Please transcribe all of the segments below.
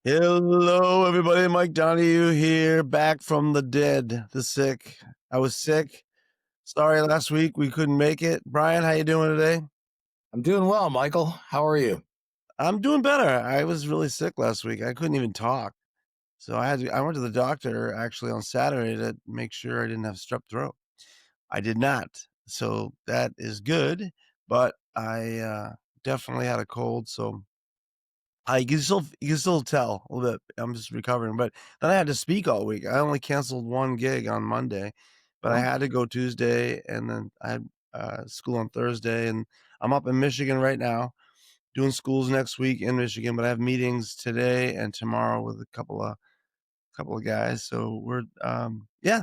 Hello, everybody. Mike Donahue here, back from the dead, the sick. I was sick. Sorry, last week we couldn't make it. Brian, how you doing today? I'm doing well, Michael. How are you? I'm doing better. I was really sick last week. I couldn't even talk. So I went to the doctor actually on Saturday to make sure I didn't have strep throat. I did not. So that is good, but I definitely had a cold. So you can still tell a little bit. I'm just recovering, but then I had to speak all week. I only canceled one gig on Monday, but I Oh, had to go Tuesday, and then I had school on Thursday, and I'm up in Michigan right now doing schools next week in Michigan, but I have meetings today and tomorrow with a couple of guys. So we're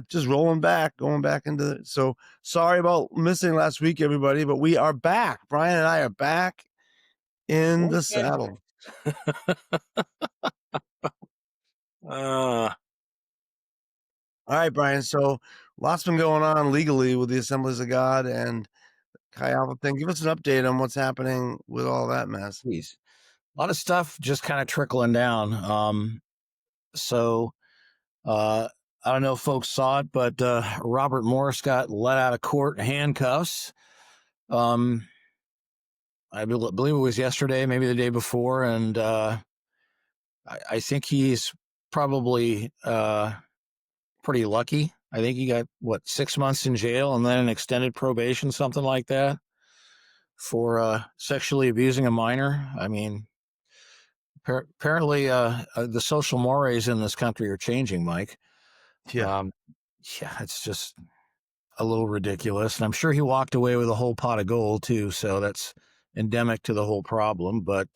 just rolling back, going back into it. So sorry about missing last week, everybody, but we are back. Brian and I are back in what the can saddle. uh, All right, Brian. So lots been going on legally with the Assemblies of God and Chi Alpha thing. Give us an update on what's happening with all that mess. geez. A lot of stuff just kind of trickling down. So uh, I don't know if folks saw it, but Robert Morris got let out of court in handcuffs. Um, I believe it was yesterday, maybe the day before, and I think he's probably pretty lucky. I think he got 6 months in jail and then an extended probation, something like that, for sexually abusing a minor. I mean, apparently, the social mores in this country are changing, Mike. Yeah. Um, yeah, it's just a little ridiculous. And I'm sure he walked away with a whole pot of gold, too. So that's endemic to the whole problem. But,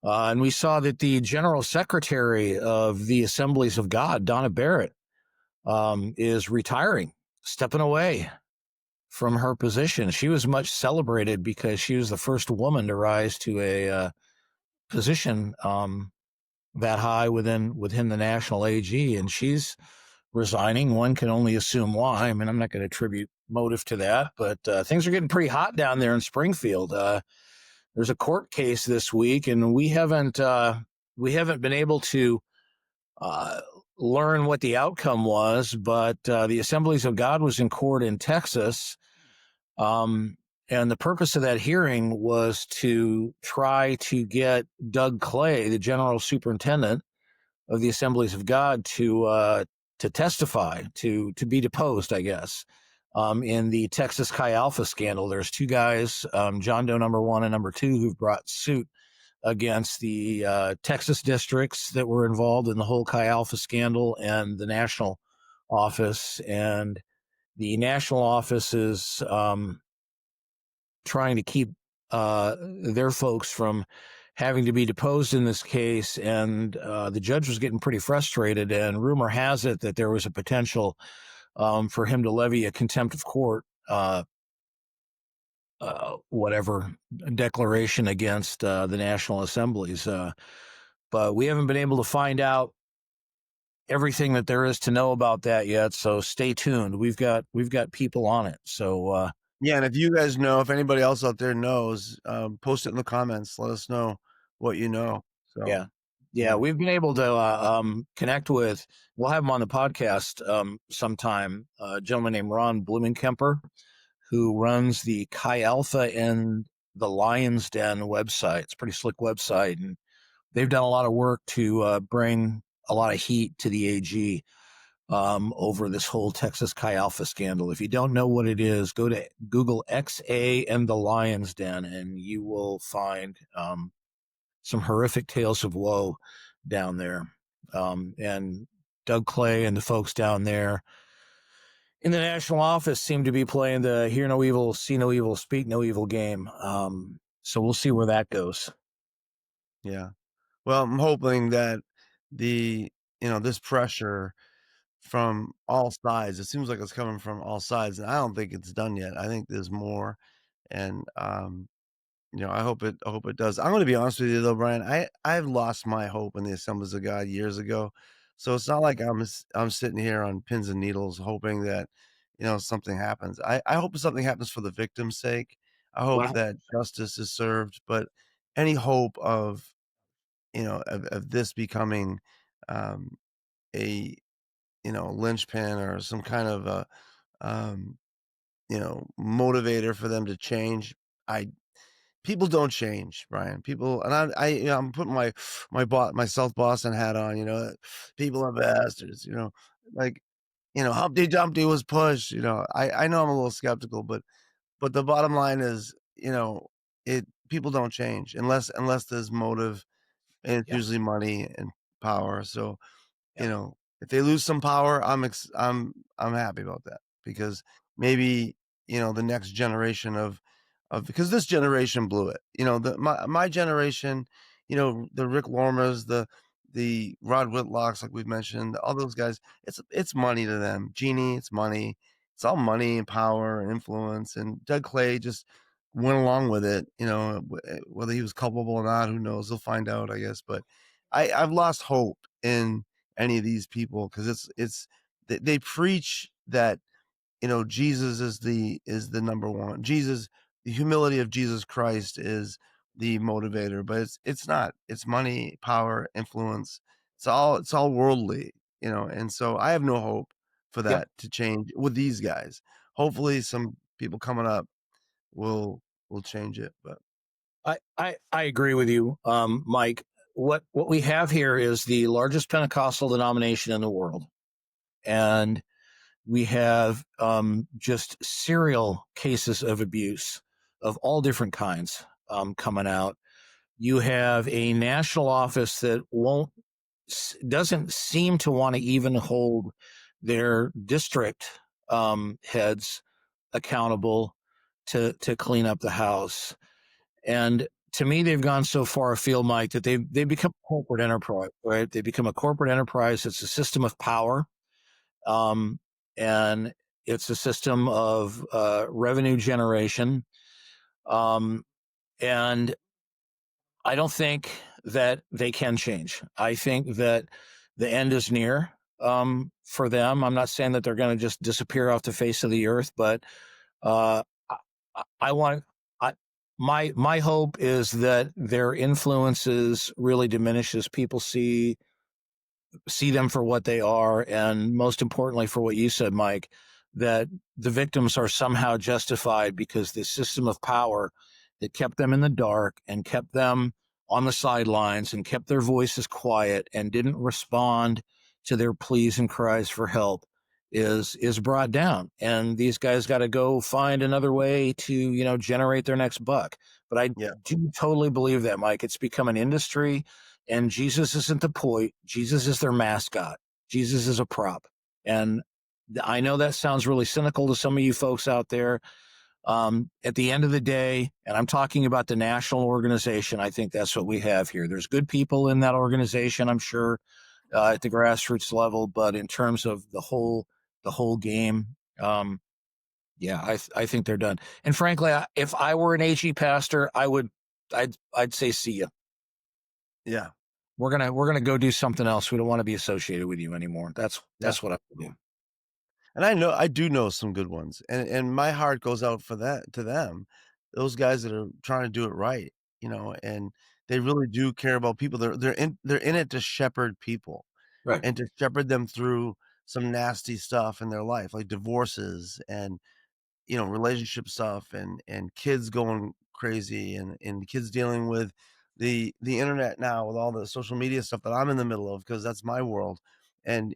and we saw that the general secretary of the Assemblies of God, Donna Barrett, is retiring, stepping away from her position. She was much celebrated because she was the first woman to rise to a position that high within the national AG, and she's resigning. One can only assume why. I mean, I'm not going to attribute motive to that, but things are getting pretty hot down there in Springfield. There's a court case this week, and we haven't been able to uh, learn what the outcome was, but the Assemblies of God was in court in Texas. Um, and the purpose of that hearing was to try to get Doug Clay, the general superintendent of the Assemblies of God, to testify, to be deposed, I guess. In the Texas Chi Alpha scandal, there's two guys, John Doe number one and number two, who've brought suit against the Texas districts that were involved in the whole Chi Alpha scandal and the national office. And the national office is trying to keep their folks from having to be deposed in this case. And the judge was getting pretty frustrated. And rumor has it that there was a potential for him to levy a contempt of court, whatever declaration against the National Assemblies. But we haven't been able to find out everything that there is to know about that yet. So stay tuned. We've got people on it. So Yeah. And if you guys know, if anybody else out there knows, post it in the comments. Let us know what you know. So, yeah. Yeah, yeah. we've been able to connect with. We'll have him on the podcast sometime. A gentleman named Ron Blumenkemper, who runs the Chi Alpha and the Lion's Den website. It's a pretty slick website, and they've done a lot of work to bring a lot of heat to the AG over this whole Texas Chi Alpha scandal. If you don't know what it is, go to Google XA and the Lion's Den, and you will find some horrific tales of woe down there. And Doug Clay and the folks down there in the national office seem to be playing the hear no evil, see no evil, speak no evil game. So we'll see where that goes. Yeah. Well, I'm hoping that this pressure from all sides, it seems like it's coming from all sides, and I don't think it's done yet. I think there's more. And, I hope it does. I'm gonna be honest with you though, Brian. I've lost my hope in the Assemblies of God years ago. So it's not like I'm sitting here on pins and needles hoping that, something happens. I hope something happens for the victim's sake. I hope Well, that justice is served, but any hope of of this becoming, um, a, linchpin or some kind of a, um, motivator for them to change. I People don't change, Brian. People, and I'm putting my South Boston hat on. People are bastards. Like, Humpty Dumpty was pushed. I know I'm a little skeptical, but the bottom line is, it people don't change unless there's motive, and it's Yeah. usually money and power. So, Yeah. if they lose some power, I'm happy about that because maybe, the next generation of because this generation blew it. My generation, the Rick Lormers, the Rod Whitlocks, like we've mentioned, all those guys, it's money to them. Genie, it's money. It's all money and power and influence. And Doug Clay just went along with it. Whether he was culpable or not, who knows? They'll find out, I guess. But I've lost hope in any of these people because they preach that, Jesus is the number one. The humility of Jesus Christ is the motivator, but it's not. It's money, power, influence. It's all worldly, and so I have no hope for Yep. that to change with these guys. Hopefully some people coming up will will change it, but I agree with you, Mike. What we have here is the largest Pentecostal denomination in the world, and we have just serial cases of abuse of all different kinds coming out. You have a national office that won't doesn't seem to want to even hold their district heads accountable to clean up the house. And to me, they've gone so far afield, Mike, that they've become a corporate enterprise. Right? They become a corporate enterprise. It's a system of power, um, and it's a system of revenue generation. Um, and I don't think that they can change. I think that the end is near for them. I'm not saying that they're going to just disappear off the face of the earth, but uh, I want I, my hope is that their influences really diminish as people see them for what they are, and most importantly, for what you said, Mike, that the victims are somehow justified because the system of power that kept them in the dark and kept them on the sidelines and kept their voices quiet and didn't respond to their pleas and cries for help is brought down, and these guys got to go find another way to generate their next buck. But I yeah, do totally believe that, Mike. It's become an industry, and Jesus isn't the point. Jesus is their mascot. Jesus is a prop. And I know that sounds really cynical to some of you folks out there. At the end of the day, and I'm talking about the national organization, I think that's what we have here. There's good people in that organization, I'm sure, at the grassroots level, but in terms of the whole game, yeah, I think they're done. And frankly, if I were an AG pastor, I'd say see ya. yeah, We're gonna go do something else. We don't want to be associated with you anymore. yeah. That's what I would do. And I do know some good ones, and my heart goes out for that to them, those guys that are trying to do it right, and they really do care about people. They're in it to shepherd people Right. and to shepherd them through some nasty stuff in their life, like divorces and, relationship stuff and kids going crazy and kids dealing with the internet now with all the social media stuff that I'm in the middle of because that's my world. And,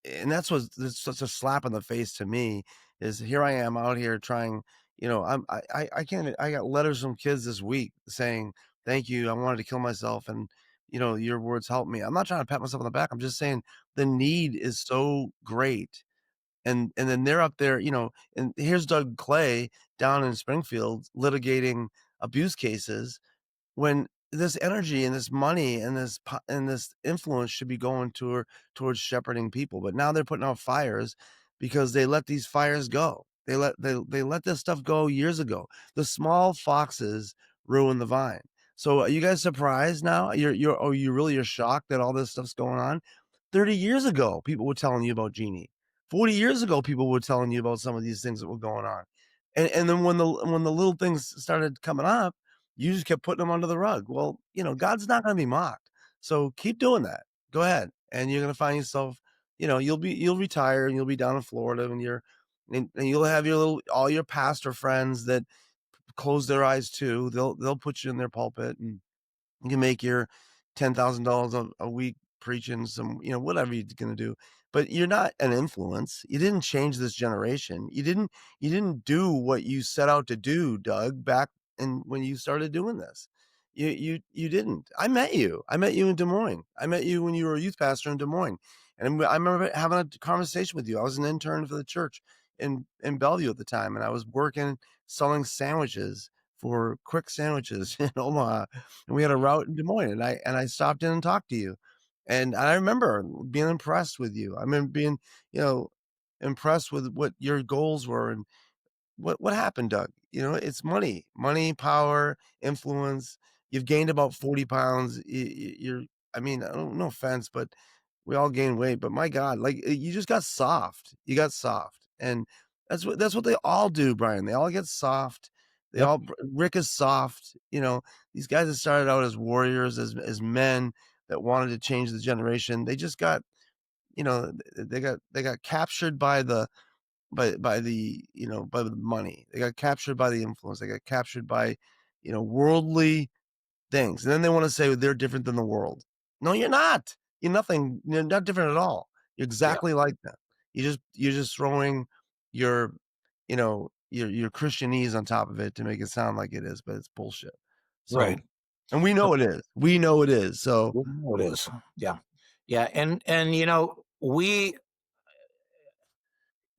and that's such a slap in the face to me is here I am out here trying, I can't I got letters from kids this week saying, "Thank you. I wanted to kill myself and, your words helped me." I'm not trying to pat myself on the back. I'm just saying the need is so great. And then they're up there, and here's Doug Clay down in Springfield litigating abuse cases when this energy and this money and this influence should be going towards shepherding people, but now they're putting out fires because they let these fires go. They let this stuff go years ago. The small foxes ruin the vine. So are you guys surprised now? You're shocked that all this stuff's going on? 30 years ago, people were telling you about Genie. 40 years ago, people were telling you about some of these things that were going on. And then when the little things started coming up, You just kept putting them under the rug. Well, God's not gonna be mocked. So keep doing that. Go ahead. And you're gonna find yourself, you'll retire and you'll be down in Florida and and you'll have all your pastor friends that close their eyes too. They'll put you in their pulpit and you can make your $10,000 a week preaching some, whatever you're gonna do, but you're not an influence. You didn't change this generation. You didn't do what you set out to do, Doug, back when you started doing this. You didn't. I met you. I met you in Des Moines. I met you when you were a youth pastor in Des Moines, and I remember having a conversation with you. I was an intern for the church in Bellevue at the time, and I was working selling sandwiches for quick sandwiches in Omaha, and we had a route in Des Moines, and I stopped in and talked to you, and I remember being impressed with you. I remember being, you know, impressed with what your goals were and what happened, Doug? It's money, power, influence. You've gained about 40 pounds. You're, I mean, I don't, no offense, but we all gain weight. But my God, like you just got soft. You got soft, and that's what they all do, Brian. They all get soft. Yep. Rick is soft. These guys that started out as warriors, as men that wanted to change the generation. They just got, they got captured by the money. They got captured by the influence. They got captured by, worldly things. And then they want to say they're different than the world. No, you're not. You're nothing. You're not different at all. You're Yeah. exactly like them. You're just throwing your, your Christianese on top of it to make it sound like it is, but it's bullshit. Right. So, and we know it is. We know it is. So We know it is. Yeah. Yeah. And we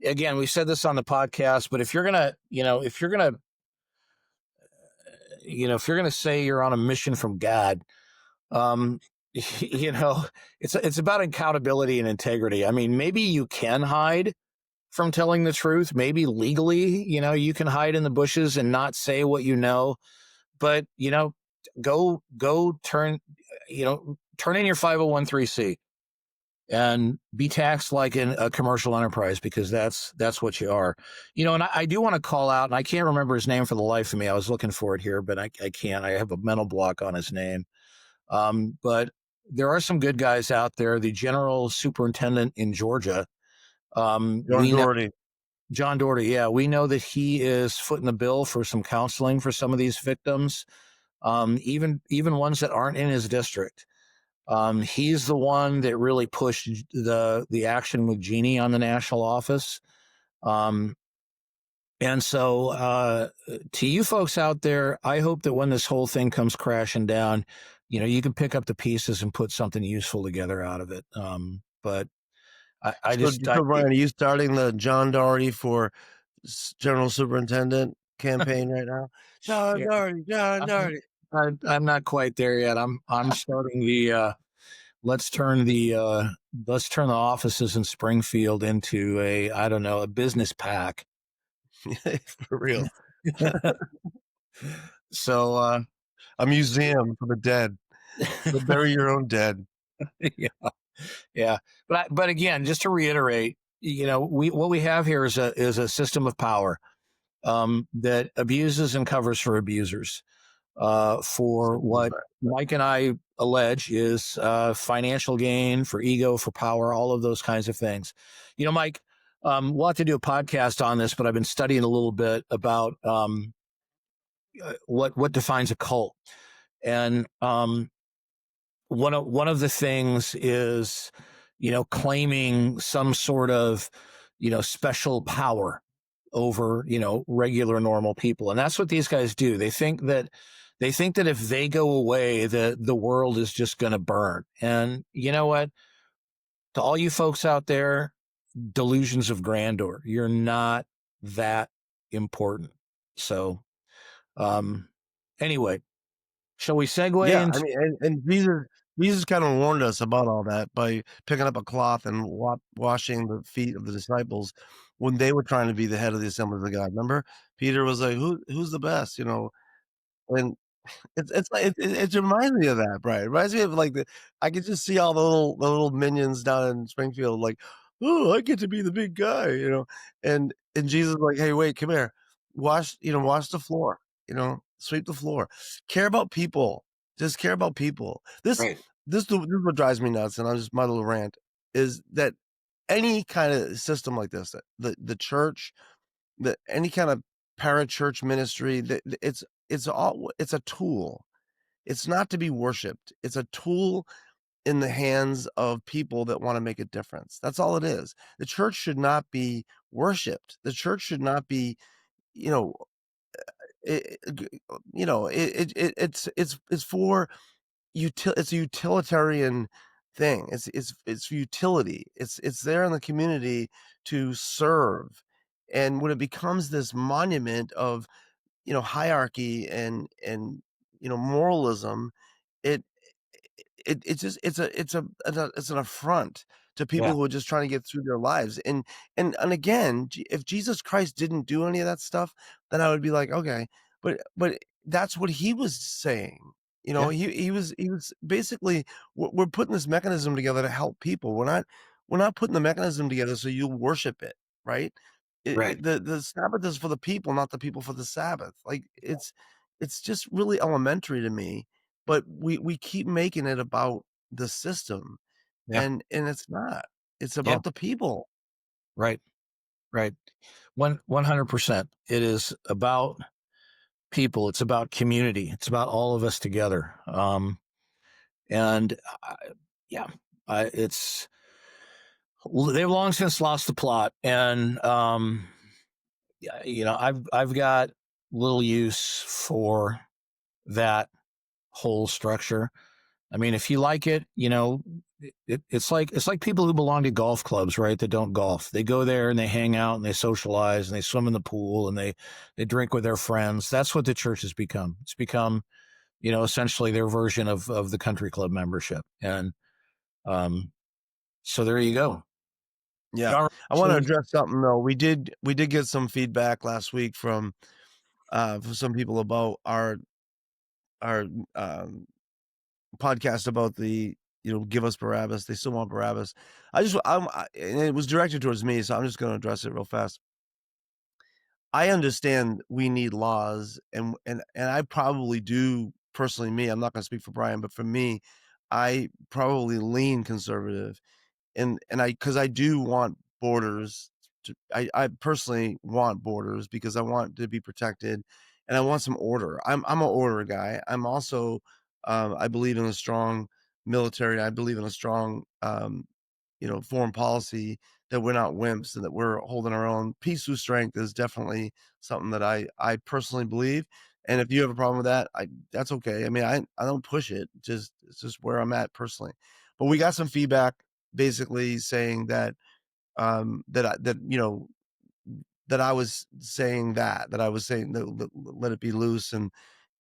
again, we said this on the podcast, but if you're gonna, if you're gonna say you're on a mission from God, um, it's about accountability and integrity. I mean, maybe you can hide from telling the truth. Maybe legally, you can hide in the bushes and not say what you know, but go turn in your 501(c) and be taxed like a commercial enterprise, because that's what you are. And I do want to call out, and I can't remember his name for the life of me. I was looking for it here, but I can't. I have a mental block on his name. But there are some good guys out there. The general superintendent in Georgia, John we know Doherty. John Doherty. Yeah, we know that he is footing the bill for some counseling for some of these victims, even ones that aren't in his district. He's the one that really pushed the action with Jeannie on the national office. Um, and so, to you folks out there, I hope that when this whole thing comes crashing down, you can pick up the pieces and put something useful together out of it. But I So, just, Brian, are you starting the John Doherty for general superintendent campaign right now? John yeah, Doherty, John Doherty. I'm not quite there yet. I'm starting the, let's turn the offices in Springfield into I don't know, a business pack. For real. So, A museum for the dead. So bury your own dead. yeah, yeah. But again, just to reiterate, what we have here is a system of power, that abuses and covers for abusers, for Simple as what that. Mike and I allege is financial gain, for ego, for power, all of those kinds of things. Mike, we'll have to do a podcast on this, but I've been studying a little bit about what defines a cult, and one of the things is claiming some sort of special power over regular normal people, and that's what these guys do. They think that if they go away, the world is just going to burn. And you know what? To all you folks out there, delusions of grandeur, you're not that important. So, anyway, shall we segue Yeah, I into? mean, and Jesus kind of warned us about all that by picking up a cloth and washing the feet of the disciples when they were trying to be the head of the Assemblies of God. Remember, Peter was like, "Who's the best?" And it's like it reminds me of that, Brian. It reminds me of like I could just see all the little minions down in Springfield, like, "Oh, I get to be the big guy," and Jesus is like, "Hey, wait, come here, wash the floor," Sweep the floor. Care about people. Just care about people. Right. This is what drives me nuts, and I'll just my little rant, is that any kind of system like this, that the church, any kind of parachurch ministry, that it's a tool. It's not to be worshiped. It's a tool in the hands of people that wanna make a difference. That's all it is. The church should not be worshiped. The church should not be, you know, it's for it's a utilitarian thing. It's utility. It's there in the community to serve. And when it becomes this monument of, hierarchy and, moralism, it it's just it's an affront to people Yeah. who are just trying to get through their lives, and again, if Jesus Christ didn't do any of that stuff, then I would be like, "Okay," but that's what he was saying, Yeah. he was basically, we're putting this mechanism together to help people, we're not putting the mechanism together so you'll worship it, right? Right. The Sabbath is for the people, not the people for the Sabbath, like, it's just really elementary to me, but we keep making it about the system, Yeah. and it's not. It's Yeah. about the people. Right. Right. 100%. It is about people. It's about community. It's about all of us together. And yeah, it's they've long since lost the plot. And yeah, I've got little use for that whole structure. I mean, if you like it, it's like people who belong to golf clubs, right? That don't golf. They go there and they hang out and they socialize and they swim in the pool and they drink with their friends. That's what the church has become. It's become, essentially their version of the country club membership. And um, so there you go. Yeah. All right. I wanna address something, though. We did get some feedback last week from some people about our, um, podcast about "Give us Barabbas." They still want Barabbas. And it was directed towards me, so I'm just gonna address it real fast. I understand we need laws, and I probably do personally, I'm not gonna speak for Brian, but for me, I probably lean conservative, and I, because I do want borders I personally want borders because I want to be protected, and I want some order. I'm an order guy. I'm also, I believe in a strong military. I believe in a strong, foreign policy, that we're not wimps and that we're holding our own. Peace through strength is definitely something that I personally believe. And if you have a problem with that, that's okay. I mean, I don't push it. It's just where I'm at personally. But we got some feedback basically saying that, that I that that I was saying that I was saying that, let it be loose and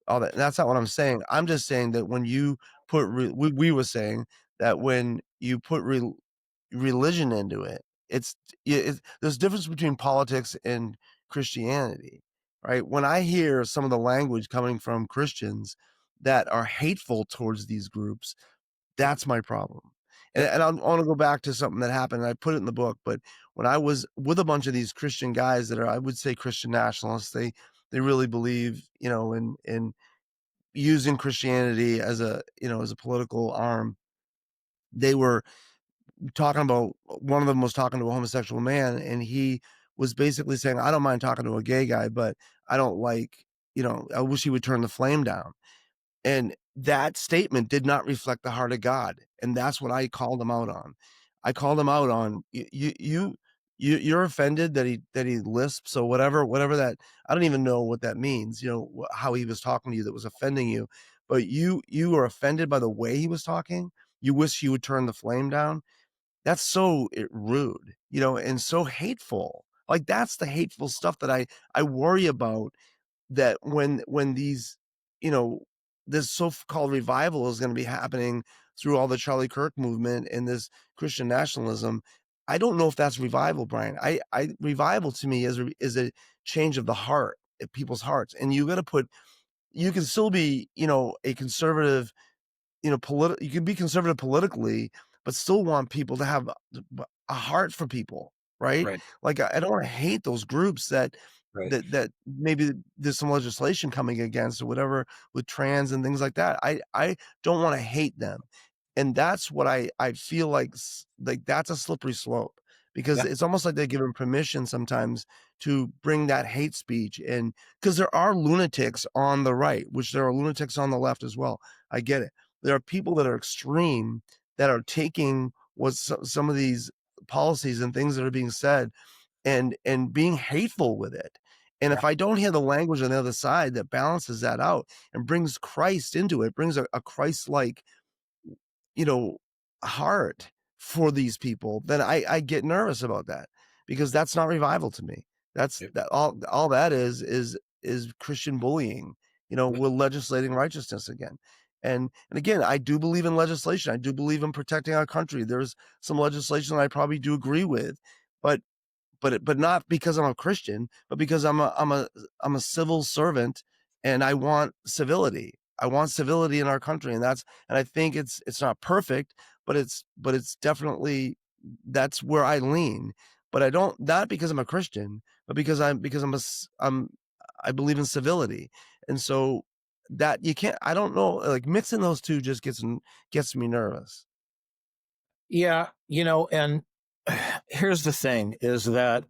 all that. That's not what I'm saying. I'm just saying that when you put we were saying that when you put religion into it, there's a difference between politics and Christianity, right? When I hear some of the language coming from Christians that are hateful towards these groups, that's my problem. And Yep. and I wanna go back to something that happened, and I put it in the book, but when I was with a bunch of these Christian guys that are, I would say, Christian nationalists, they really believe, in using Christianity as as a political arm. They were talking about, one of them was talking to a homosexual man, and he was basically saying, "I don't mind talking to a gay guy, but I don't like, I wish he would turn the flame down." And that statement did not reflect the heart of God, and that's what I called him out on. I called him out on, you're offended that he lisps, or whatever that, I don't even know what that means, how he was talking to you that was offending you, but you were offended by the way he was talking? You wish he would turn the flame down? That's so, rude, and so hateful. Like, that's the hateful stuff that I worry about, that when these, you know, this so-called revival is gonna be happening through all the Charlie Kirk movement and this Christian nationalism, I don't know if that's revival, Brian. Revival to me is a change of the heart, people's hearts, and you can still be, a conservative, you can be conservative politically, but still want people to have a heart for people, right? Right. Like, I don't wanna hate those groups that Right. that maybe there's some legislation coming against or whatever with trans and things like that. I don't wanna hate them, and that's what I feel like like that's a slippery slope because Yeah. it's almost like they're given permission sometimes to bring that hate speech in because there are lunatics on the right, which there are lunatics on the left as well. I get it. There are people that are extreme that are taking what some of these policies and things that are being said and being hateful with it. And Yeah. if I don't hear the language on the other side that balances that out and brings Christ into it, brings a Christ-like, you know, heart for these people, then I get nervous about that because that's not revival to me. That's Yeah. that all that is Christian bullying. We're legislating righteousness again. And again, I do believe in legislation. I do believe in protecting our country. There's some legislation that I probably do agree with, but but not because I'm a Christian, but because I'm a civil servant and I want civility. I want civility in our country, and I think it's not perfect, but it's definitely that's where I lean. But I don't not because I'm a Christian, but because I believe in civility. And so that you can't I don't know, like mixing those two just gets me nervous. Yeah. And here's the thing is that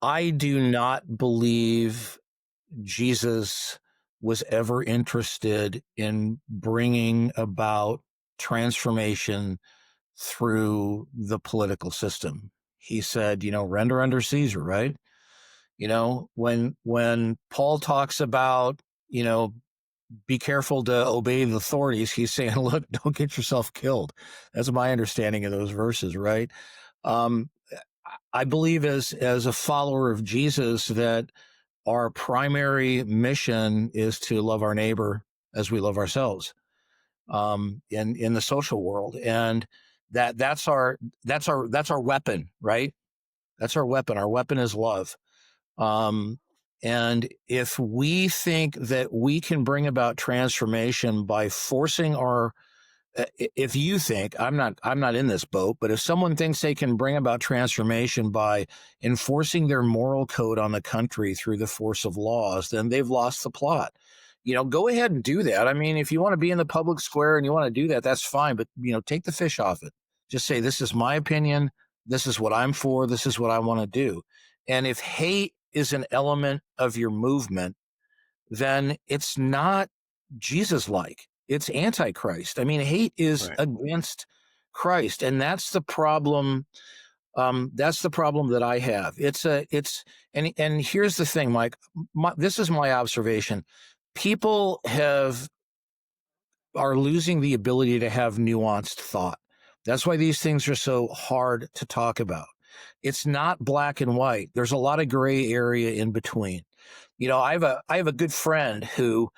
I do not believe Jesus was ever interested in bringing about transformation through the political system. He said, render under Caesar, right? When Paul talks about, you know, be careful to obey the authorities, he's saying, look, don't get yourself killed. That's my understanding of those verses, right? Um, I believe as a follower of Jesus that our primary mission is to love our neighbor as we love ourselves, in the social world. And that's our weapon, right? That's our weapon. Our weapon is love. Um, and if we think that we can bring about transformation by forcing if you think I'm not in this boat, but if someone thinks they can bring about transformation by enforcing their moral code on the country through the force of laws, then they've lost the plot. Go ahead and do that. I mean, if you want to be in the public square and you want to do that, that's fine, but take the fish off it. Just say, this is my opinion. This is what I'm for. This is what I want to do. And if hate is an element of your movement, then it's not Jesus like. It's antichrist. I mean, hate is Right. against Christ. And that's the problem. That's the problem that I have. And here's the thing, Mike. This is my observation. People are losing the ability to have nuanced thought. That's why these things are so hard to talk about. It's not black and white. There's a lot of gray area in between. I have a good friend who,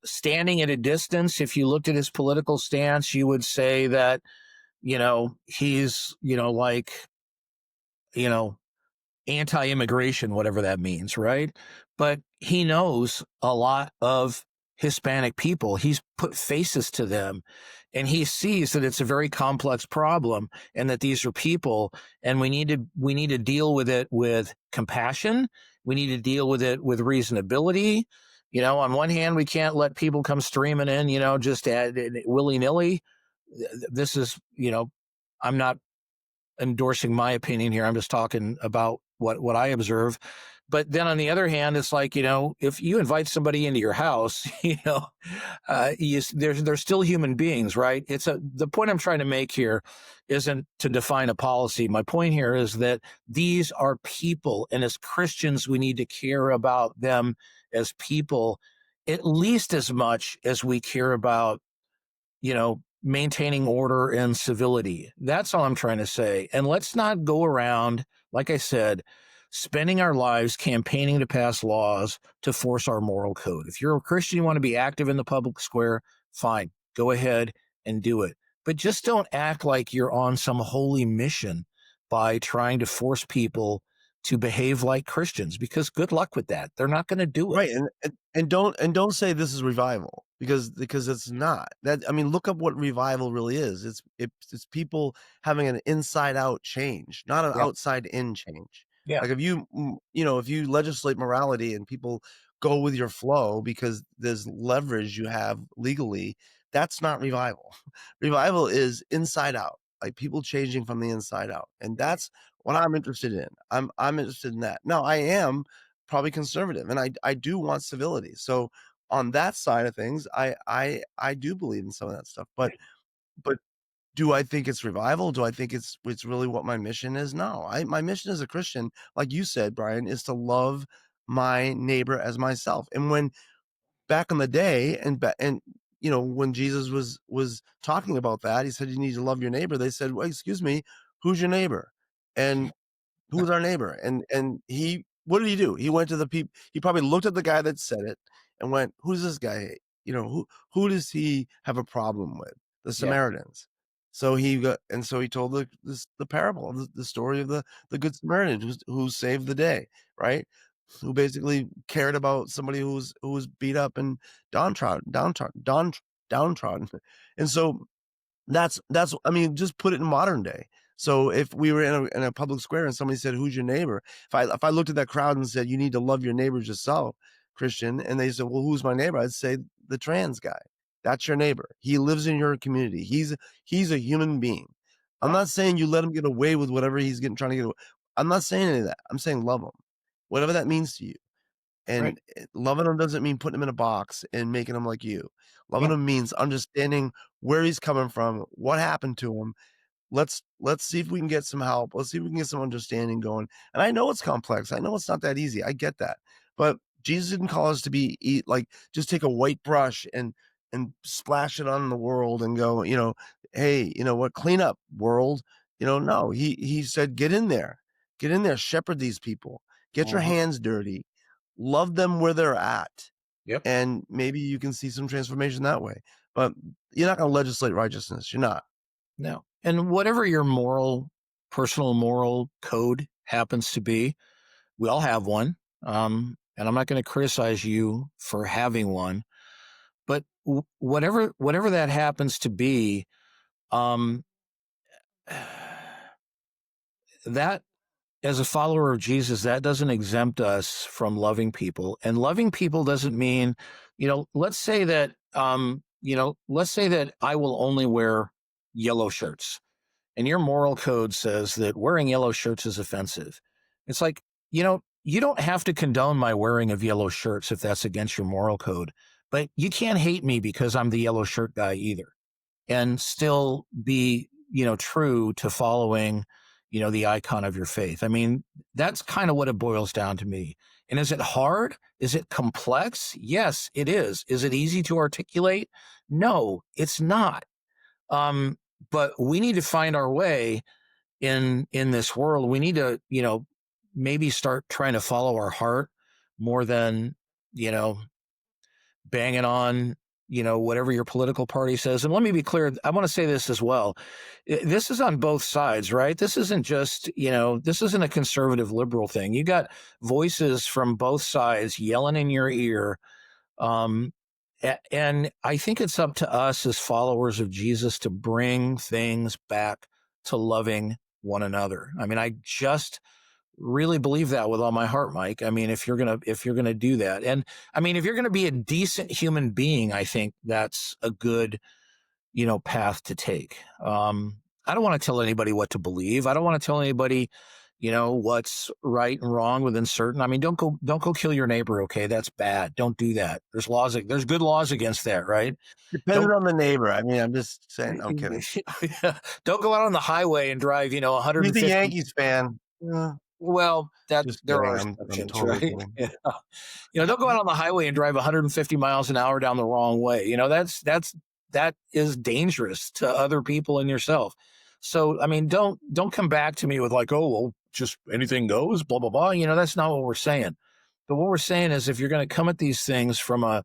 standing at a distance, if you looked at his political stance, you would say that, he's, like, you know, anti-immigration, whatever that means, right? But he knows a lot of Hispanic people. He's put faces to them and he sees that it's a very complex problem and that these are people and we need to deal with it with compassion. We need to deal with it with reasonability. On one hand, we can't let people come streaming in, just willy nilly. This is, I'm not endorsing my opinion here. I'm just talking about what I observe. But then on the other hand, it's like, if you invite somebody into your house, they're still human beings, right? The point I'm trying to make here isn't to define a policy. My point here is that these are people. And as Christians, we need to care about them as people at least as much as we care about, maintaining order and civility. That's all I'm trying to say. And let's not go around, like I said, spending our lives campaigning to pass laws to force our moral code. If you're a Christian, you want to be active in the public square, fine, go ahead and do it. But just don't act like you're on some holy mission by trying to force people to behave like Christians, because good luck with that. They're not going to do it. Right, and don't say this is revival because it's not. I mean, look up what revival really is. It's people having an inside out change, not an Yeah. outside in change. Yeah. Like if if you legislate morality and people go with your flow because there's leverage you have legally, that's not revival. Revival is inside out, like people changing from the inside out. And that's what I'm interested in. I'm interested in that. Now, I am probably conservative and I do want civility. So on that side of things, I do believe in some of that stuff. But do I think it's revival? Do I think it's really what my mission is? No. My mission as a Christian, like you said, Brian, is to love my neighbor as myself. And when back in the day and when Jesus was talking about that, he said you need to love your neighbor. They said, "Well, excuse me, who's your neighbor?" And who's our neighbor? And he what did he do? He went to the people. He probably looked at the guy that said it and went, "Who's this guy? Who does he have a problem with?" The Yeah. Samaritans. So he told the parable of the story of the good Samaritan who saved the day, right? Who basically cared about somebody who was beat up and downtrodden. And so that's I mean, just put it in modern day. So if we were in a public square and somebody said, "Who's your neighbor?" If I looked at that crowd and said, "You need to love your neighbors yourself, Christian," and they said, "Well, who's my neighbor?" I'd say the trans guy. That's your neighbor. He lives in your community. He's a human being. I'm Right. not saying you let him get away with whatever he's getting trying to get away. I'm not saying any of that. I'm saying love him, whatever that means to you. Right. And loving him doesn't mean putting him in a box and making him like you. Loving Yeah. him means understanding where he's coming from, what happened to him. Let's see if we can get some help. Let's see if we can get some understanding going. And I know it's complex. I know it's not that easy. I get that. But Jesus didn't call us to like just take a white brush and splash it on the world and go, hey, you know what, clean up world. No, he said, get in there. Get in there, shepherd these people. Get your Mhm. hands dirty. Love them where they're at. Yep. And maybe you can see some transformation that way. But you're not going to legislate righteousness. You're not. No. And whatever your personal moral code happens to be, we all have one. And I'm not going to criticize you for having one, but whatever that happens to be, um, that as a follower of Jesus, that doesn't exempt us from loving people. And loving people doesn't mean, let's say that I will only wear yellow shirts. And your moral code says that wearing yellow shirts is offensive. It's like, you don't have to condone my wearing of yellow shirts if that's against your moral code, but you can't hate me because I'm the yellow shirt guy either and still be, true to following, the icon of your faith. I mean, that's kind of what it boils down to me. And is it hard? Is it complex? Yes, it is. Is it easy to articulate? No, it's not. But we need to find our way in this world. We need to, maybe start trying to follow our heart more than, you know, banging on, whatever your political party says. And let me be clear. I want to say this as well. This is on both sides, right? This isn't just, this isn't a conservative liberal thing. You got voices from both sides yelling in your ear. Um, and I think it's up to us as followers of Jesus to bring things back to loving one another. I mean, I just really believe that with all my heart, Mike. I mean, if you're gonna do that, and I mean, if you're gonna be a decent human being, I think that's a good, path to take. I don't want to tell anybody what to believe. I don't want to tell anybody, what's right and wrong within certain. I mean, don't go kill your neighbor. Okay, that's bad. Don't do that. There's good laws against that, right? Depending Don't on the neighbor. I mean, I'm just saying, I'm kidding. don't go out on the highway and drive, He's a 150. Yankees fan. Yeah, Well, that just there kidding. are I'm exceptions, totally right? kidding. Yeah. Don't go out on the highway and drive 150 miles an hour down the wrong way. That is dangerous to other people and yourself. So, I mean, don't come back to me with like, oh, well, just anything goes, blah blah blah. That's not what we're saying. But what we're saying is, if you're going to come at these things from a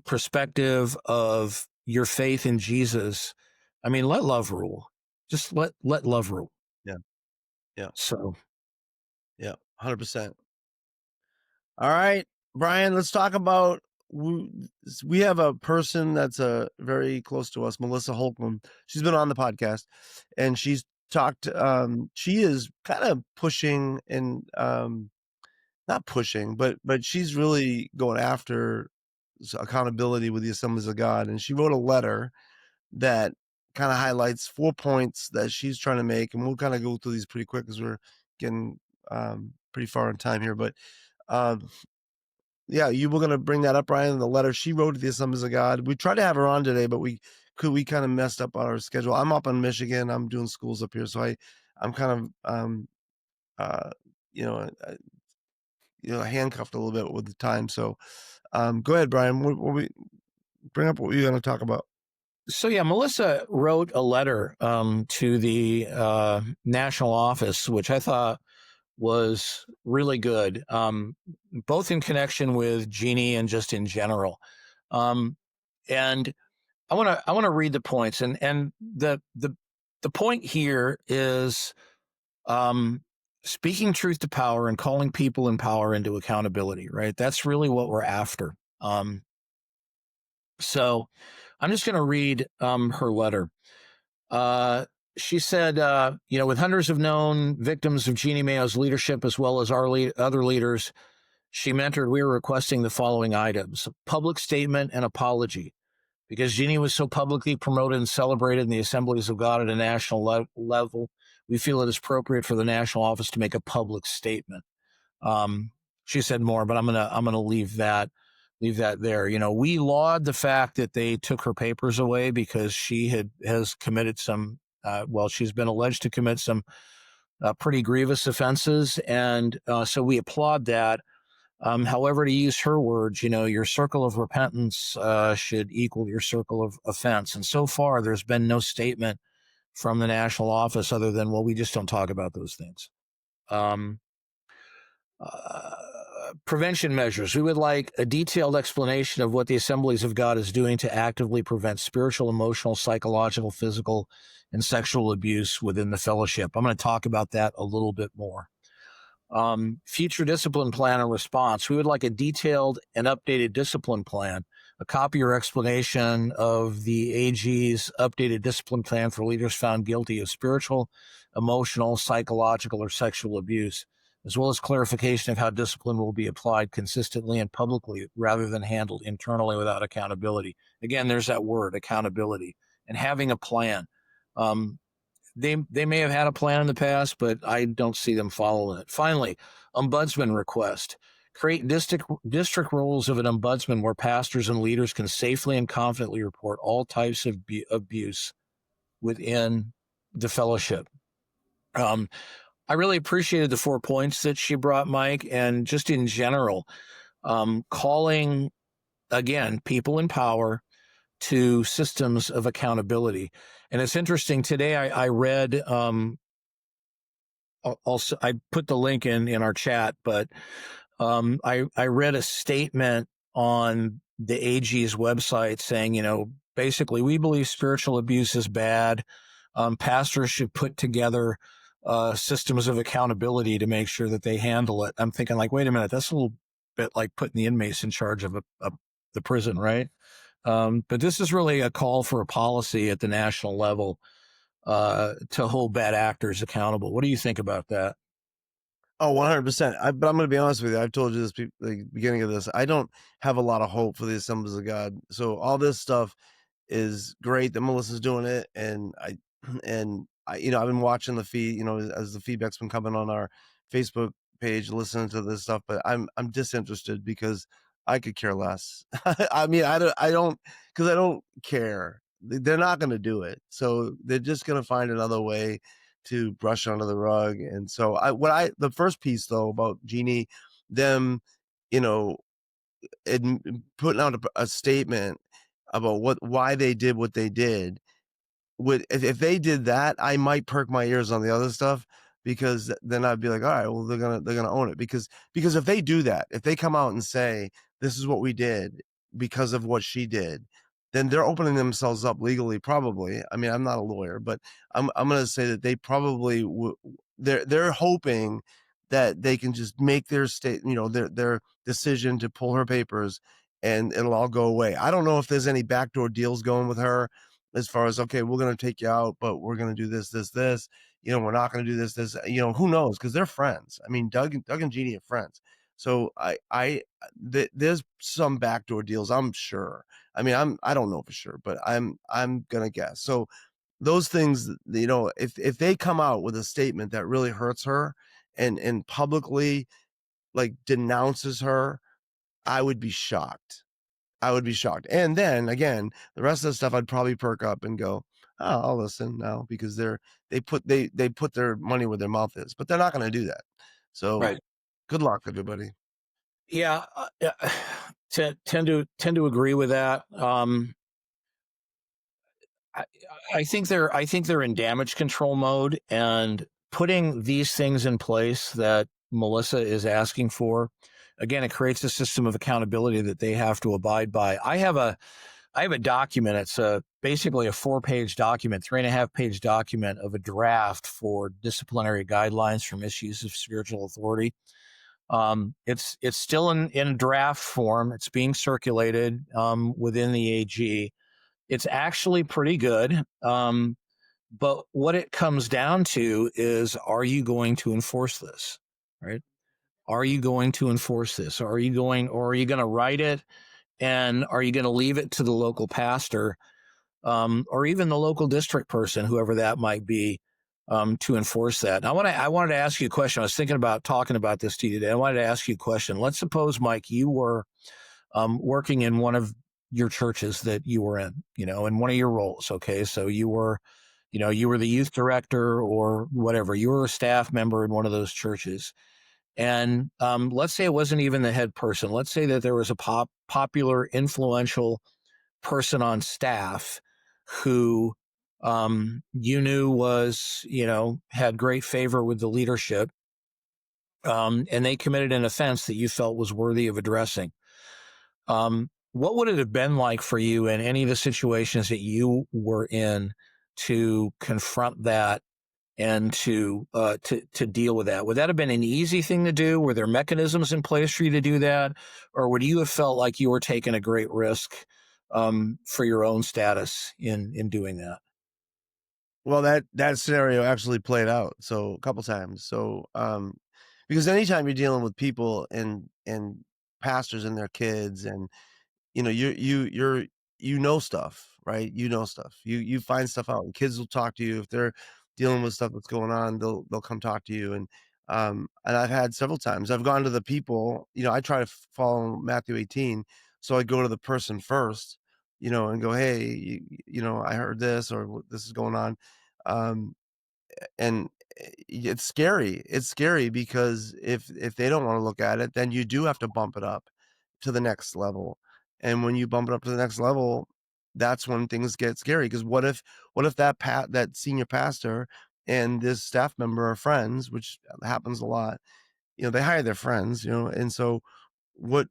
perspective of your faith in Jesus, I mean, let love rule. Just let love rule. Yeah, yeah, So. yeah, 100%. All right, Brian, let's talk about we have a person that's very close to us, Melissa Holcomb. She's been on the podcast, and she's talked, she is kind of pushing and, not pushing, but she's really going after accountability with the Assemblies of God, and she wrote a letter that kinda highlights 4 points that she's trying to make, and we'll kinda go through these pretty quick because we're getting, pretty far in time here, but, um, yeah, you were gonna bring that up, Brian, the letter she wrote to the Assemblies of God. We tried to have her on today, but we kinda messed up our schedule. I'm up in Michigan, I'm doing schools up here, so I'm kind of, uh, you know, handcuffed a little bit with the time, so, go ahead, Brian, what we bring up what you're gonna talk about. So yeah, Melissa wrote a letter to the national office, which I thought was really good, both in connection with Jeannie and just in general. Um, and I want to read the points, and the point here is um, speaking truth to power and calling people in power into accountability. Right, that's really what we're after. So I'm just going to read her letter. Uh, she said, with hundreds of known victims of Jeannie Mayo's leadership, as well as our other leaders she mentored, we were requesting the following items: a public statement and apology. Because Jeannie was so publicly promoted and celebrated in the Assemblies of God at a national level, we feel it is appropriate for the national office to make a public statement. Um, she said more, but I'm gonna leave that there. We laud the fact that they took her papers away because she has committed some. She's been alleged to commit some pretty grievous offenses, and so we applaud that. However, to use her words, your circle of repentance should equal your circle of offense. And so far, there's been no statement from the national office other than, well, we just don't talk about those things. Um, Prevention measures. We would like a detailed explanation of what the Assemblies of God is doing to actively prevent spiritual, emotional, psychological, physical, and sexual abuse within the fellowship. I'm going to talk about that a little bit more. Future discipline plan and response. We would like a detailed and updated discipline plan, a copy or explanation of the AG's updated discipline plan for leaders found guilty of spiritual, emotional, psychological, or sexual abuse, as well as clarification of how discipline will be applied consistently and publicly rather than handled internally without accountability. Again, there's that word, accountability, and having a plan. Um, they may have had a plan in the past, but I don't see them following it. Finally, ombudsman request. Create district roles of an ombudsman where pastors and leaders can safely and confidently report all types of abuse within the fellowship. I really appreciated the 4 points that she brought, Mike, and just in general, calling, again, people in power to systems of accountability. And it's interesting. Today I read, also, I put the link in our chat, but I read a statement on the AG's website saying, basically, we believe spiritual abuse is bad. Pastors should put together systems of accountability to make sure that they handle it. I'm thinking, like, wait a minute, that's a little bit like putting the inmates in charge of the prison, right? But this is really a call for a policy at the national level to hold bad actors accountable. What do you think about that? Oh, 100%. But I'm gonna be honest with you, I've told you this like, beginning of this, I don't have a lot of hope for the Assemblies of God. So all this stuff is great that Melissa's doing it, and I've been watching the feed, as the feedback's been coming on our Facebook page, listening to this stuff, but I'm disinterested because I could care less. I mean, because I don't care. They're not gonna do it, so they're just gonna find another way to brush under the rug. And so the first piece though about Jeannie, them, you know, putting out a statement about why they did what they did. If they did that, I might perk my ears on the other stuff, because then I'd be like, all right, well, they're gonna own it, because if they do that, if they come out and say this is what we did because of what she did, then they're opening themselves up legally, probably. I mean, I'm not a lawyer, but I'm gonna say that they probably they're hoping that they can just make their their decision to pull her papers and it'll all go away. I don't know if there's any backdoor deals going with her. as far as, okay, we're going to take you out, but we're going to do this, this, this. We're not going to do this, this. Who knows? Because they're friends. I mean, Doug and Jeannie are friends. So there's some backdoor deals, I'm sure. I mean, I don't know for sure, but I'm gonna guess. So those things, if they come out with a statement that really hurts her and publicly like denounces her, I would be shocked. I would be shocked. And then again, the rest of the stuff I'd probably perk up and go, "Oh, I'll listen now," because they put their money where their mouth is, but they're not going to do that. So, Right. good luck, everybody. Yeah, tend to agree with that. I, I think they're in damage control mode, and putting these things in place that Melissa is asking for, again, it creates a system of accountability that they have to abide by. I have a document. It's basically a 4-page document, 3.5-page document of a draft for disciplinary guidelines for misuse of spiritual authority. It's still in draft form. It's being circulated within the AG. It's actually pretty good. But what it comes down to is, are you going to enforce this? Right? Are you going to enforce this? Or are you going to write it, and are you going to leave it to the local pastor, or even the local district person, whoever that might be, to enforce that? And I wanted to ask you a question. I was thinking about talking about this to you today. I wanted to ask you a question. Let's suppose, Mike, you were working in one of your churches that you were in, in one of your roles. Okay. So you were the youth director or whatever. You were a staff member in one of those churches. And let's say it wasn't even the head person. Let's say that there was a popular, influential person on staff who you knew was, had great favor with the leadership, and they committed an offense that you felt was worthy of addressing. What would it have been like for you in any of the situations that you were in to confront that and to deal with that? Would that have been an easy thing to do? Were there mechanisms in place for you to do that, or would you have felt like you were taking a great risk for your own status in doing that? Well, that scenario actually played out so a couple times. So, because anytime you're dealing with people and pastors and their kids, and you know stuff, right? You know stuff. You find stuff out, and kids will talk to you if they're dealing with stuff that's going on. They'll come talk to you, and I've had several times. I've gone to the people. I try to follow Matthew 18, so I go to the person first, and go, hey, I heard this or this is going on, um, and it's scary. It's scary because if they don't want to look at it, then you do have to bump it up to the next level. And when you bump it up to the next level, that's when things get scary. Because what if that senior pastor and this staff member are friends, which happens a lot. They hire their friends, and so what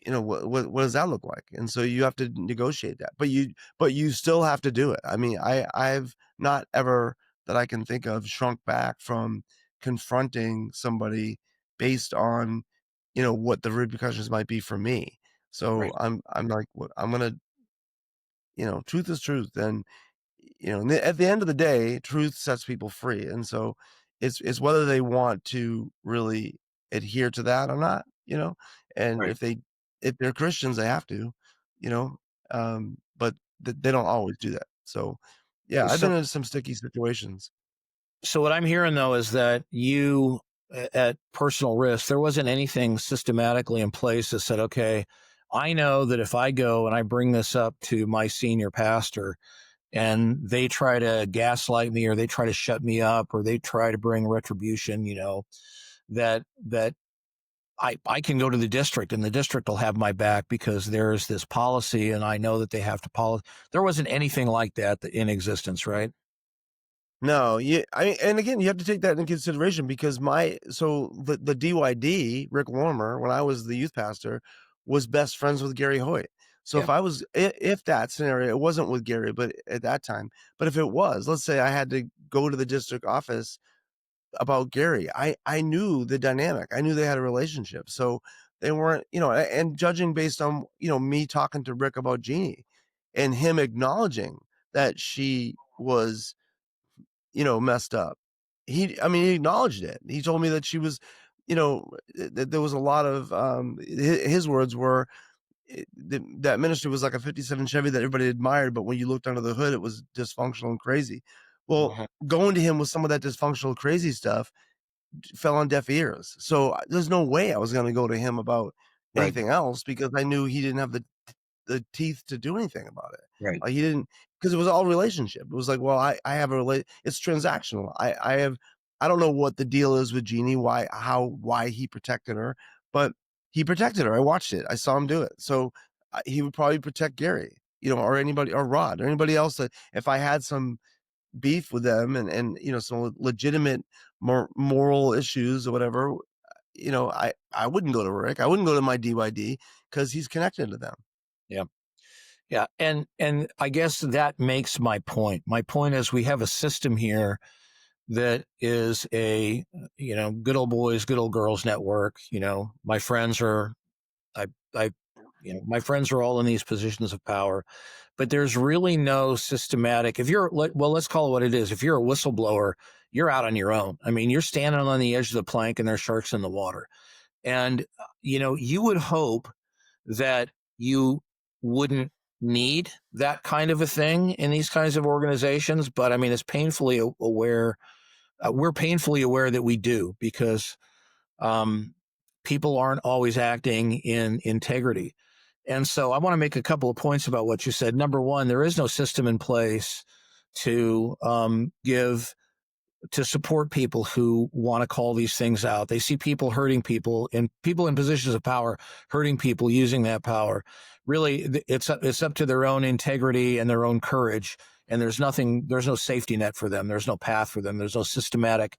what does that look like? And so you have to negotiate that, but you still have to do it. I mean, I've not ever, that I can think of, shrunk back from confronting somebody based on what the repercussions might be for me. So Right. I'm like, I'm gonna, truth is truth. And at the end of the day, truth sets people free. And so it's whether they want to really adhere to that or not, and Right. if they're Christians, they have to, you know, but they don't always do that. So yeah, I've been So in some sticky situations. So what I'm hearing, though, is that you, at personal risk, there wasn't anything systematically in place that said, okay, I know that if I go and I bring this up to my senior pastor and they try to gaslight me or they try to shut me up or they try to bring retribution, that I can go to the district and the district will have my back because there's this policy and I know that they have to There wasn't anything like that in existence, right? No, and again, you have to take that into consideration because the DYD, Rick Warmer, when I was the youth pastor, was best friends with Gary Hoyt. So Yeah. if that scenario, it wasn't with Gary, but at that time, but if it was, let's say I had to go to the district office about Gary, I knew the dynamic. I knew they had a relationship. So they weren't, and judging based on, me talking to Rick about Jeannie and him acknowledging that she was, messed up. I mean, he acknowledged it. He told me that she was, that there was a lot of, his words were, that ministry was like a '57 Chevy that everybody admired, but when you looked under the hood, it was dysfunctional and crazy. Well, Mhm. going to him with some of that dysfunctional, crazy stuff fell on deaf ears. So there's no way I was going to go to him about Right. anything else because I knew he didn't have the teeth to do anything about it. Right. Like he didn't because it was all relationship. It was like, well, I have a it's transactional. I don't know what the deal is with Jeannie, why he protected her, but he protected her. I watched it. I saw him do it. So he would probably protect Gary, or anybody or Rod or anybody else that if I had some beef with them and some legitimate moral issues or whatever, I wouldn't go to Rick. I wouldn't go to my DYD because he's connected to them. Yeah. Yeah. And I guess that makes my point. My point is we have a system here that is a, good old boys, good old girls network. My friends are, I, I, my friends are all in these positions of power, but there's really no systematic. Well, let's call it what it is. If you're a whistleblower, you're out on your own. I mean, you're standing on the edge of the plank and there's sharks in the water. And, you would hope that you wouldn't need that kind of a thing in these kinds of organizations. But I mean, it's painfully aware. We're painfully aware that we do because um, people aren't always acting in integrity. And so I want to make a couple of points about what you said. Number one, there is no system in place to to support people who want to call these things out. They see people hurting people and people in positions of power hurting people using that power. Really, it's up to their own integrity and their own courage. And there's no safety net for them. There's no path for them. There's no systematic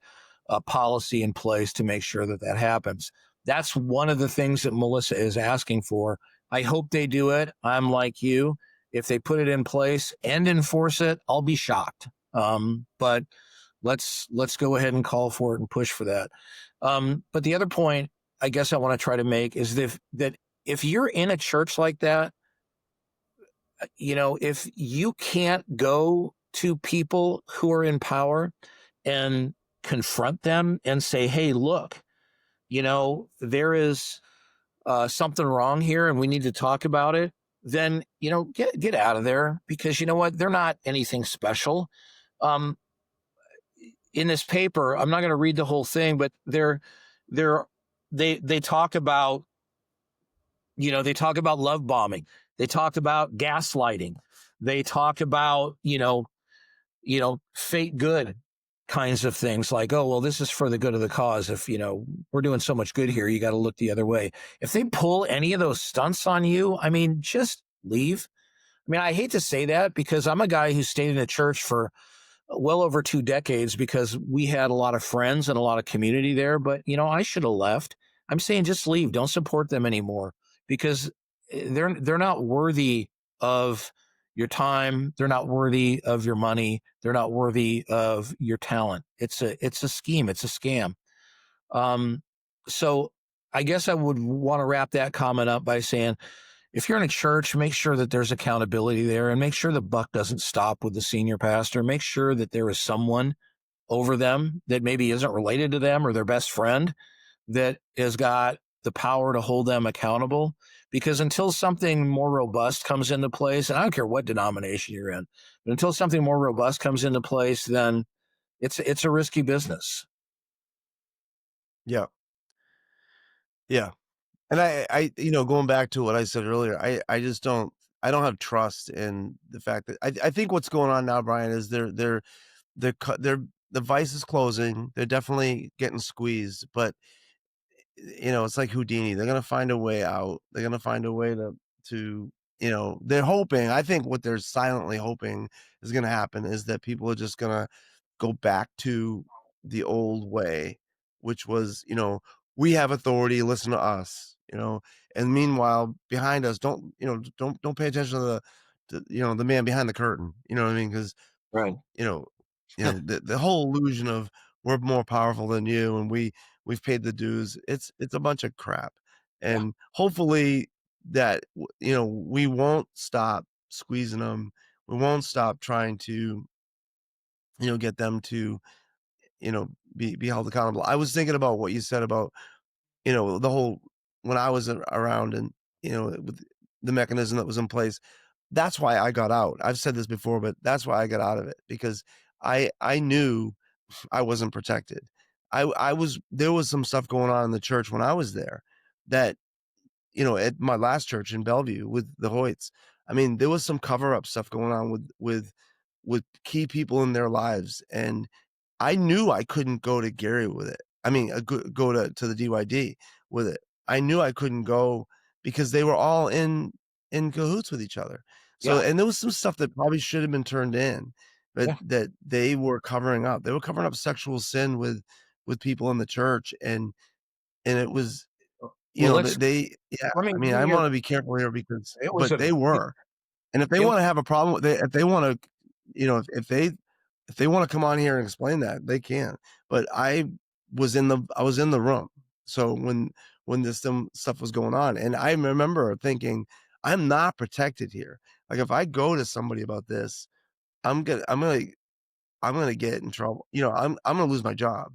policy in place to make sure that that happens. That's one of the things that Melissa is asking for. I hope they do it. I'm like you. If they put it in place and enforce it, I'll be shocked. But let's go ahead and call for it and push for that. But the other point I guess I want to try to make is that if you're in a church like that, if you can't go to people who are in power and confront them and say, hey, look, there is something wrong here and we need to talk about it, then, get out of there because you know what? They're not anything special. Um, in this paper, I'm not going to read the whole thing, but they're they talk about they talk about love bombing, they talk about gaslighting, they talk about fake good kinds of things like, oh well, this is for the good of the cause. If we're doing so much good here, you got to look the other way. If they pull any of those stunts on you, I mean, just leave. I mean, I hate to say that because I'm a guy who stayed in a church for well over 2 decades because we had a lot of friends and a lot of community there. But, I should have left. I'm saying just leave. Don't support them anymore because they're not worthy of your time. They're not worthy of your money. They're not worthy of your talent. It's a scheme. It's a scam. Um, so I guess I would want to wrap that comment up by saying, if you're in a church, make sure that there's accountability there and make sure the buck doesn't stop with the senior pastor. Make sure that there is someone over them that maybe isn't related to them or their best friend that has got the power to hold them accountable. Because until something more robust comes into place, and I don't care what denomination you're in, but until something more robust comes into place, then it's a risky business. Yeah. Yeah. And going back to what I said earlier, I don't have trust in the fact that I think what's going on now, Brian, is they're the vice is closing. They're definitely getting squeezed, but it's like Houdini. They're gonna find a way out. They're gonna find a way to they're hoping. I think what they're silently hoping is gonna happen is that people are just gonna go back to the old way, which was, we have authority, listen to us, and meanwhile behind us, don't pay attention to the man behind the curtain. You know what I mean? Because Right. you know, the whole illusion of we're more powerful than you and we've paid the dues. It's a bunch of crap. Yeah. And hopefully that we won't stop squeezing them. We won't stop trying to, get them to, be held accountable. I was thinking about what you said about, the whole when I was around and, with the mechanism that was in place. That's why I got out. I've said this before, but that's why I got out of it because I knew I wasn't protected. I was there was some stuff going on in the church when I was there that, at my last church in Bellevue with the Hoyts. I mean, there was some cover up stuff going on with key people in their lives, and I knew I couldn't go to Gary with it. I mean, go to the DYD with it. I knew I couldn't go because they were all in cahoots with each other. So, Yeah. and there was some stuff that probably should have been turned in, but Yeah. that they were covering up. They were covering up sexual sin with people in the church, and it was, Well, yeah. let me I mean, give I you, want to be careful here because, it was but a, they were. And if they it, wanna have a problem with it, if they wanna, if they wanna come on here and explain that, they can. But I was in the room. So when this some stuff was going on, and I remember thinking, "I'm not protected here." Like, if I go to somebody about this, I'm gonna get in trouble. I'm gonna lose my job.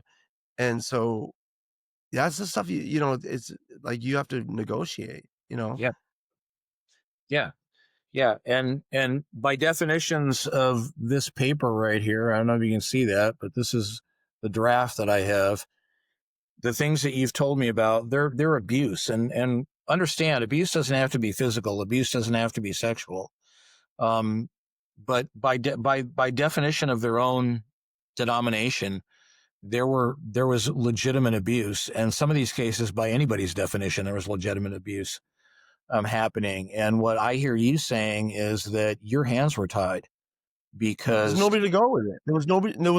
And so that's the stuff it's like you have to negotiate, you know? yeah, yeah. Yeah, and by definitions of this paper right here, I don't know if you can see that, but this is the draft that I have. The things that you've told me about, they're abuse, and understand, abuse doesn't have to be physical. Abuse doesn't have to be sexual. Um, but by definition of their own denomination, there was legitimate abuse, and some of these cases, by anybody's definition, there was legitimate abuse happening. And what I hear you saying is that your hands were tied There's because, nobody to go with it. There was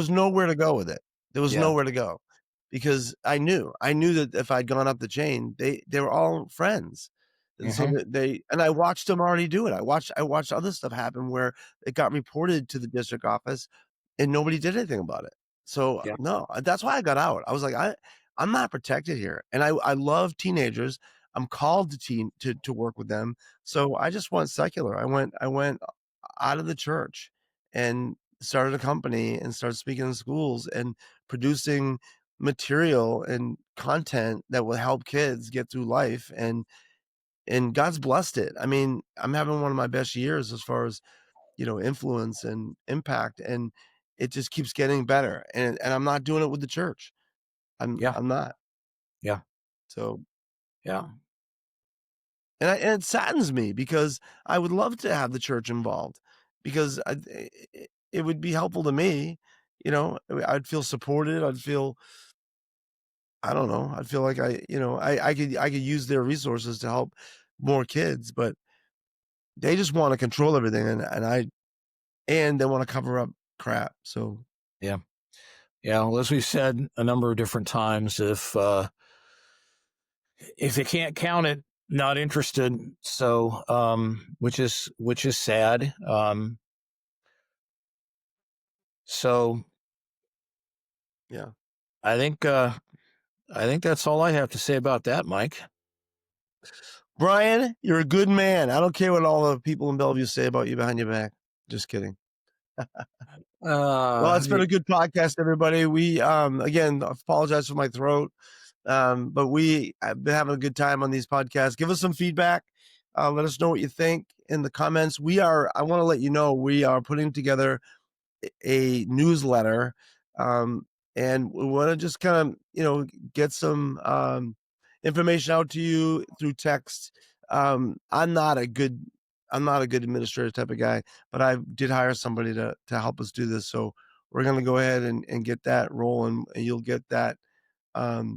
nowhere to go with it. There was yeah, nowhere to go because I knew that if I'd gone up the chain, they were all friends. And so uh-huh, that and I watched them already do it. I watched other stuff happen where it got reported to the district office and nobody did anything about it. So, yeah, no, that's why I got out. I was like, I'm not protected here. And I love teenagers. I'm called to work with them. So I just went secular. I went out of the church and started a company and started speaking in schools and producing material and content that will help kids get through life, and God's blessed it. I mean, I'm having one of my best years as far as, influence and impact, and it just keeps getting better. And I'm not doing it with the church. yeah, I'm not. yeah, So, yeah, and it saddens me because I would love to have the church involved because it would be helpful to me. I'd feel supported. I'd feel, I don't know. I'd feel like I could use their resources to help more kids, but they just want to control everything, and they want to cover up crap. So, yeah, yeah. Well, as we've said a number of different times, if you can't count it, not interested. So, which is sad. So yeah. I think I think that's all I have to say about that, Mike. Brian, you're a good man. I don't care what all the people in Bellevue say about you behind your back. Just kidding. Well, it's been Yeah, a good podcast, everybody. We again apologize for my throat. But we have been having a good time on these podcasts. Give us some feedback. Let us know what you think in the comments. I want to let you know, we are putting together a newsletter. Um, and we want to just kind of, get some information out to you through text. I'm not a good administrator type of guy, but I did hire somebody to help us do this. So we're going to go ahead and get that rolling, and you'll get that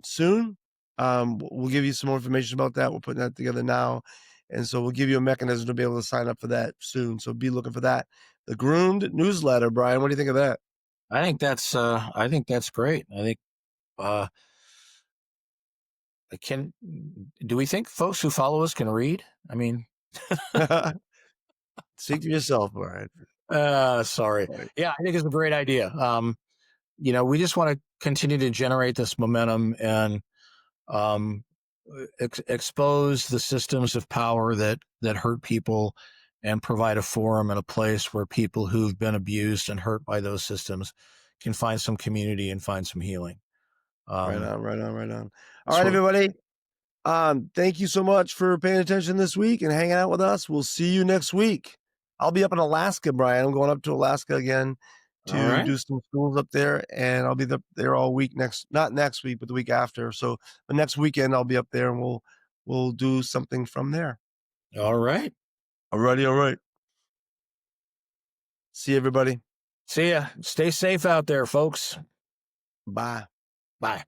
soon. We'll give you some more information about that. We're putting that together now. And so we'll give you a mechanism to be able to sign up for that soon. So be looking for that. The Groomed newsletter, Brian. What do you think of that? I think that's great. I think uh, can do we think folks who follow us can read? I mean, Speak for yourself, Brian. sorry. Right. Yeah, I think it's a great idea. We just want to continue to generate this momentum and um, expose the systems of power that hurt people and provide a forum and a place where people who've been abused and hurt by those systems can find some community and find some healing. Right Um, on, right on, right on. All right, so, everybody. Thank you so much for paying attention this week and hanging out with us. We'll see you next week. I'll be up in Alaska, Brian. I'm going up to Alaska again all to right. do some schools up there, and I'll be there all week not next week, but the week after. So the next weekend I'll be up there, and we'll do something from there. All right. Alrighty, all right. See everybody. See ya. Stay safe out there, folks. Bye. Bye.